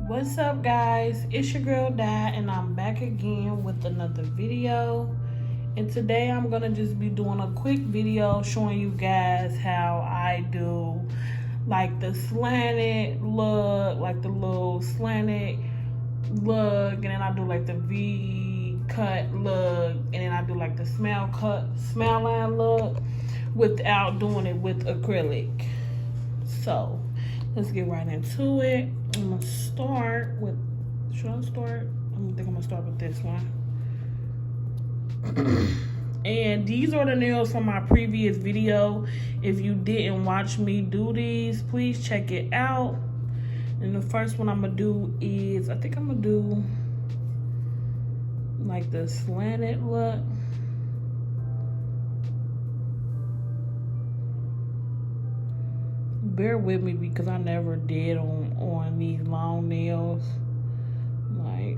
What's up, guys? It's your girl Di, and I'm back again with another video. And today I'm gonna just be doing a quick video showing you guys how I do like the slanted look, like the little slanted look, and then I do like the V cut look, and then I do like the smile line look without doing it with acrylic. So let's get right into it. I'm gonna start with, should I start? I think I'm gonna start with this one. And these are the nails from my previous video. If you didn't watch me do these, please check it out. And the first one I'm gonna do is, I think I'm gonna do like the slanted look. Bear with me because I never did on these long nails. Like,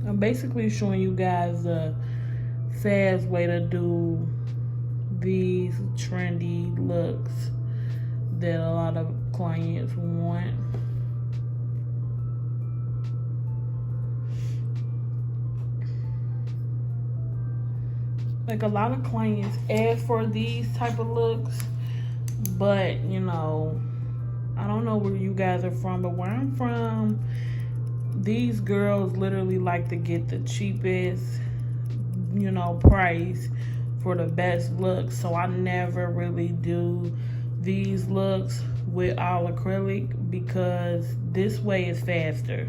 I'm basically showing you guys the fast way to do these trendy looks that a lot of clients want. Like, a lot of clients ask for these type of looks, but you know, I don't know where you guys are from, but where I'm from, these girls literally like to get the cheapest, you know, price for the best looks. So I never really do these looks with all acrylic because this way is faster.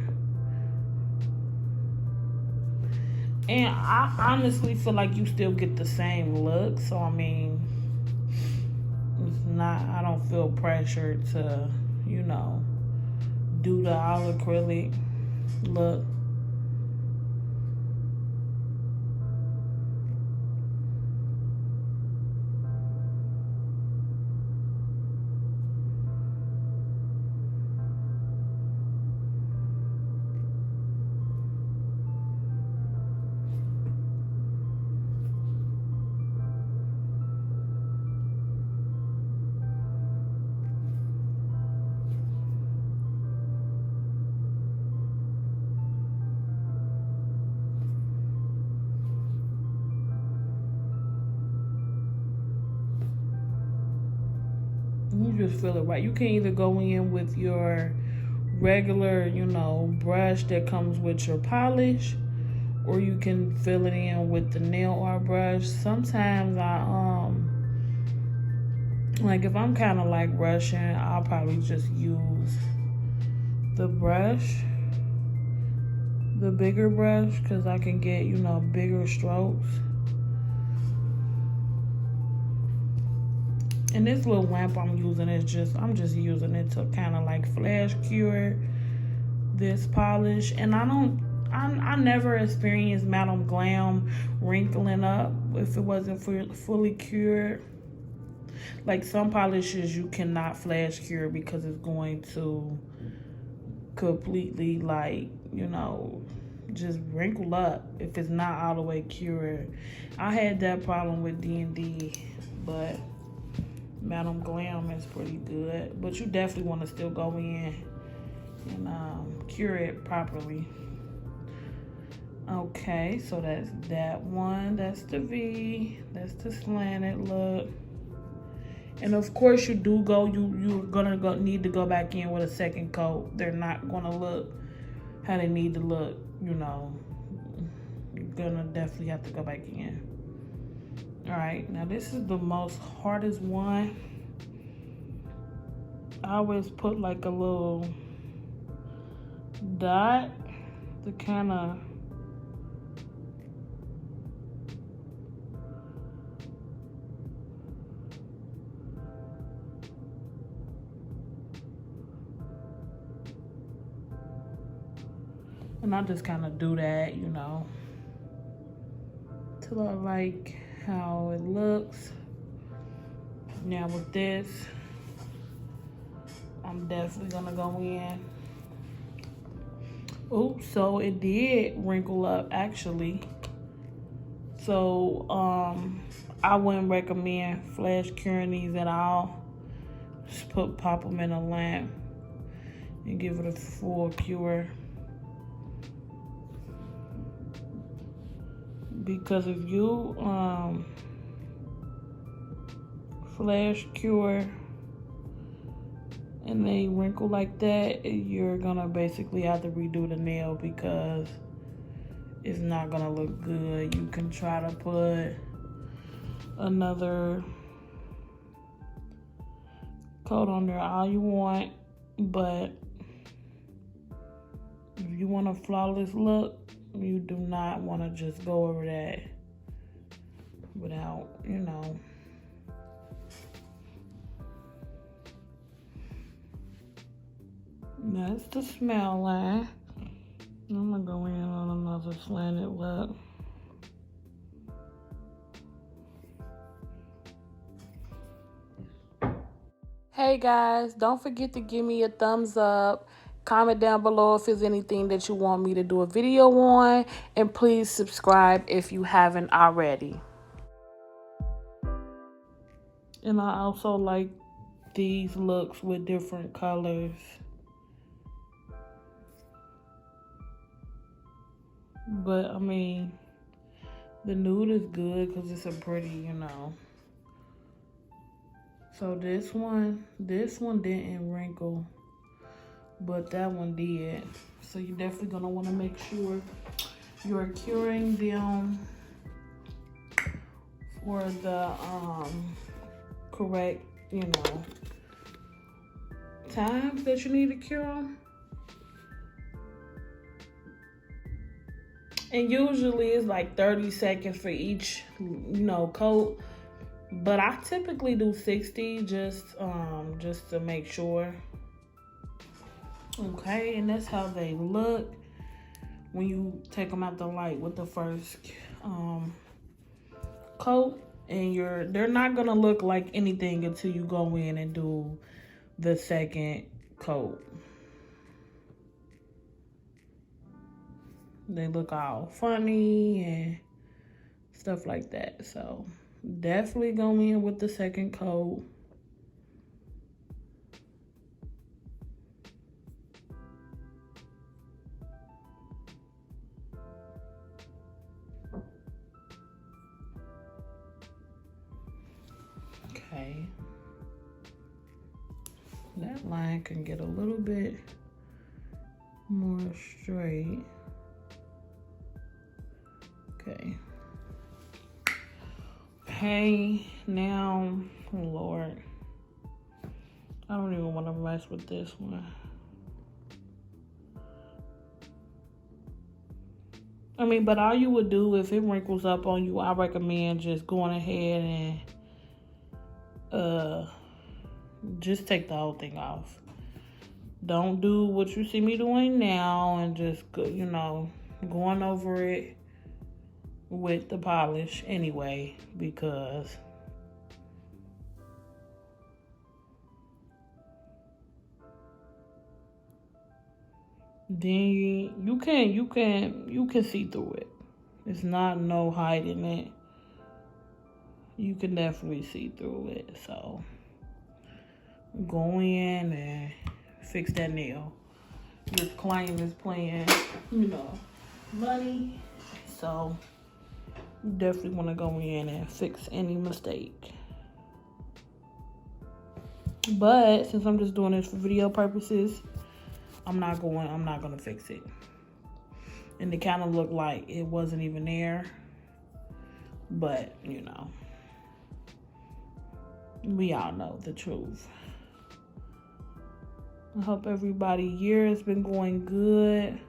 And I honestly feel like you still get the same look. So I mean, it's not, I don't feel pressured to, you know, do the all acrylic look. You just feel it right. You can either go in with your regular, you know, brush that comes with your polish, or you can fill it in with the nail art brush. Sometimes I like, if I'm kind of like rushing, I'll probably just use the brush, the bigger brush, because I can get, you know, bigger strokes. And this little lamp I'm using is I'm just using it to kind of like flash cure this polish. And I never experienced Madam Glam wrinkling up if it wasn't fully cured. Like, some polishes you cannot flash cure because it's going to completely, like, you know, just wrinkle up if it's not all the way cured. I had that problem with D&D, but Madam Glam is pretty good. But you definitely want to still go in and cure it properly. Okay, so that's that one. That's the V. That's the slanted look. And of course, you're gonna need to go back in with a second coat. They're not gonna look how they need to look, you know. You're gonna definitely have to go back in. All right, now this is the most hardest one. I always put like a little dot to kind of and I just kind of do that, you know, till I like how it looks. Now with this, I'm definitely gonna go in Oops, so it did wrinkle up actually. So I wouldn't recommend flash curing these at all. Just pop them in a lamp and give it a full cure. Because if you flash cure and they wrinkle like that, you're gonna basically have to redo the nail because it's not gonna look good. You can try to put another coat on there all you want, but if you want a flawless look, you do not want to just go over that without, you know. That's the smell line. I'm gonna go in on another slanted look. Hey guys, don't forget to give me a thumbs up. Comment down below if there's anything that you want me to do a video on. And please subscribe if you haven't already. And I also like these looks with different colors. But I mean, the nude is good because it's a pretty, you know. So this one didn't wrinkle, but that one did. So you're definitely gonna want to make sure you're curing them for the correct, you know, times that you need to cure them. And usually it's like 30 seconds for each, you know, coat. But I typically do 60 just to make sure. Okay, and that's how they look when you take them out the light with the first coat. And they're not gonna look like anything until you go in and do the second coat. They look all funny and stuff like that. So definitely go in with the second coat. Okay. That line can get a little bit more straight. Okay. Okay, now, oh Lord. I don't even want to mess with this one. I mean, but all you would do if it wrinkles up on you, I recommend just going ahead and just take the whole thing off. Don't do what you see me doing now and just, you know, going over it with the polish anyway, because then you can see through it. It's not no hiding it. You can definitely see through it. So go in and fix that nail. Your client is playing, you know, money. So you definitely want to go in and fix any mistake. But since I'm just doing this for video purposes, I'm not gonna fix it. And it kind of looked like it wasn't even there. But, you know, we all know the truth. I hope everybody's year has been going good.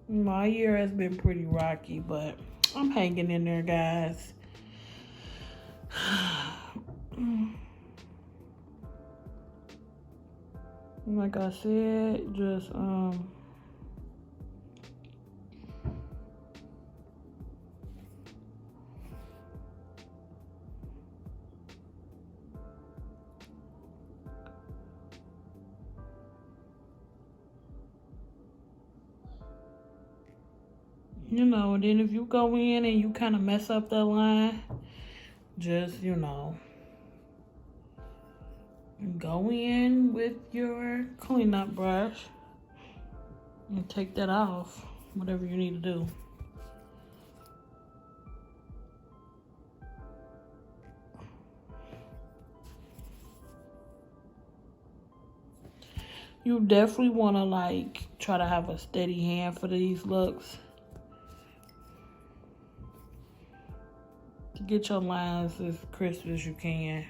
My year has been pretty rocky, but I'm hanging in there, guys. Like I said, just You know, and then if you go in and you kind of mess up that line, just, go in with your cleanup brush and take that off, whatever you need to do. You definitely want to like try to have a steady hand for these looks to get your lines as crisp as you can.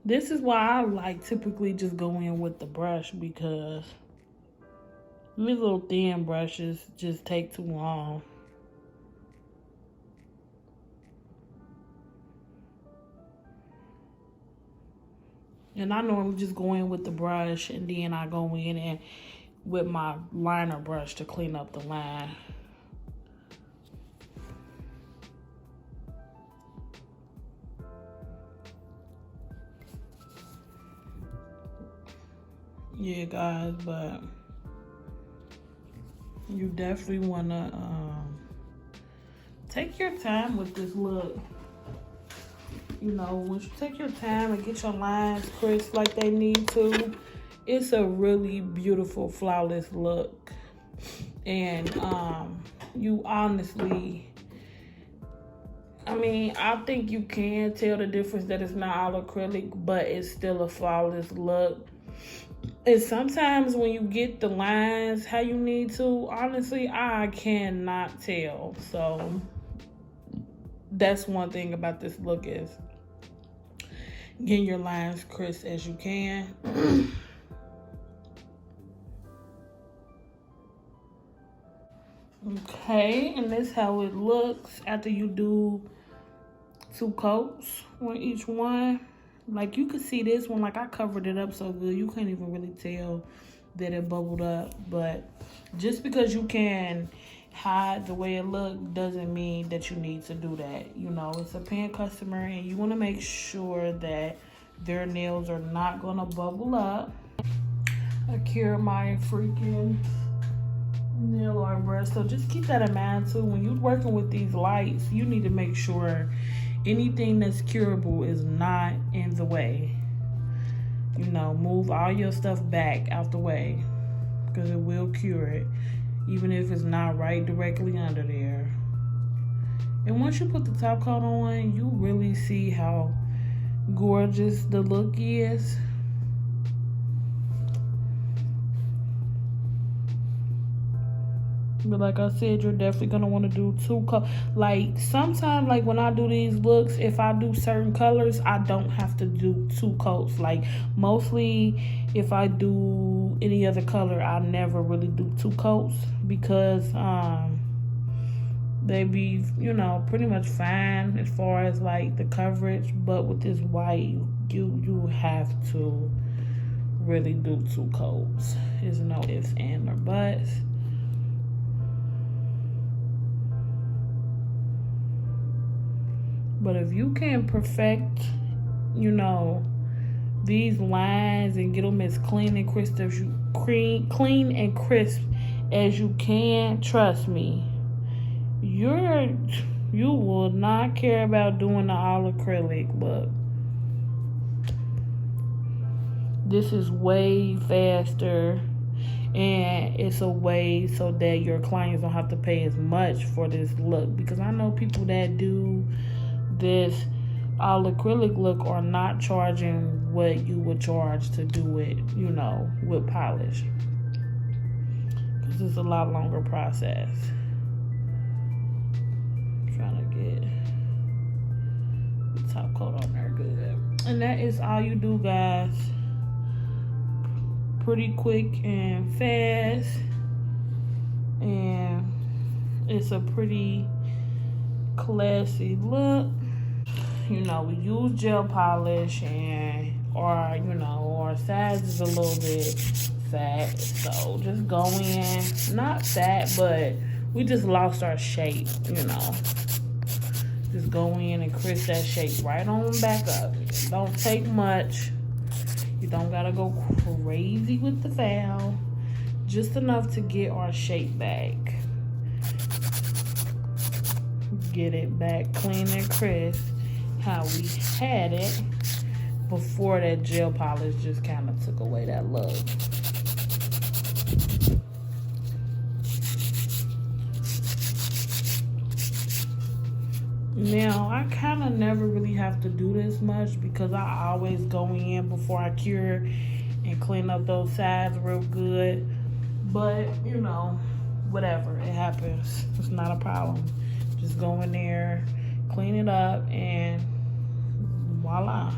This is why I like typically just go in with the brush, because these little thin brushes just take too long. And I normally just go in with the brush and then I go in and with my liner brush to clean up the line. Yeah, guys, but you definitely want to take your time with this look. You know, once you take your time and get your lines crisp like they need to, it's a really beautiful, flawless look. And you honestly, I mean, I think you can tell the difference that it's not all acrylic, but it's still a flawless look. And sometimes when you get the lines how you need to, honestly, I cannot tell. So that's one thing about this look, is getting your lines crisp as you can. Okay, and that's how it looks after you do 2 coats on each one. Like, you can see this one, like, I covered it up so good, you can't even really tell that it bubbled up. But just because you can hide the way it looked doesn't mean that you need to do that. You know, it's a paying customer, and you want to make sure that their nails are not going to bubble up. I cured my freaking nail art brush, so just keep that in mind too. When you're working with these lights, you need to make sure anything that's curable is not in the way. You know, move all your stuff back out the way, because it will cure it, even if it's not right directly under there. And once you put the top coat on, you really see how gorgeous the look is. But like I said, you're definitely going to want to do 2 colors. Like, sometimes, like, when I do these looks, if I do certain colors, I don't have to do 2 coats. Like, mostly, if I do any other color, I never really do 2 coats. Because they be, you know, pretty much fine as far as, like, the coverage. But with this white, you have to really do 2 coats. There's no ifs, ands, or buts. But if you can perfect, you know, these lines and get them as clean and crisp as you can, trust me, you will not care about doing the all acrylic look. This is way faster, and it's a way so that your clients don't have to pay as much for this look. Because I know people that do this all acrylic look are not charging what you would charge to do it, you know, with polish, because it's a lot longer process. I'm trying to get the top coat on there good. And that is all you do, guys. Pretty quick and fast, and it's a pretty classy look. You know, we use gel polish and our size is a little bit fat. So just go in, not fat, but we just lost our shape, Just go in and crisp that shape right on back up. Don't take much. You don't gotta go crazy with the foul. Just enough to get our shape back. Get it back clean and crisp how we had it before that gel polish just kind of took away that look. Now, I kind of never really have to do this much because I always go in before I cure and clean up those sides real good. But, whatever, it happens. It's not a problem. Just go in there, clean it up, and voila.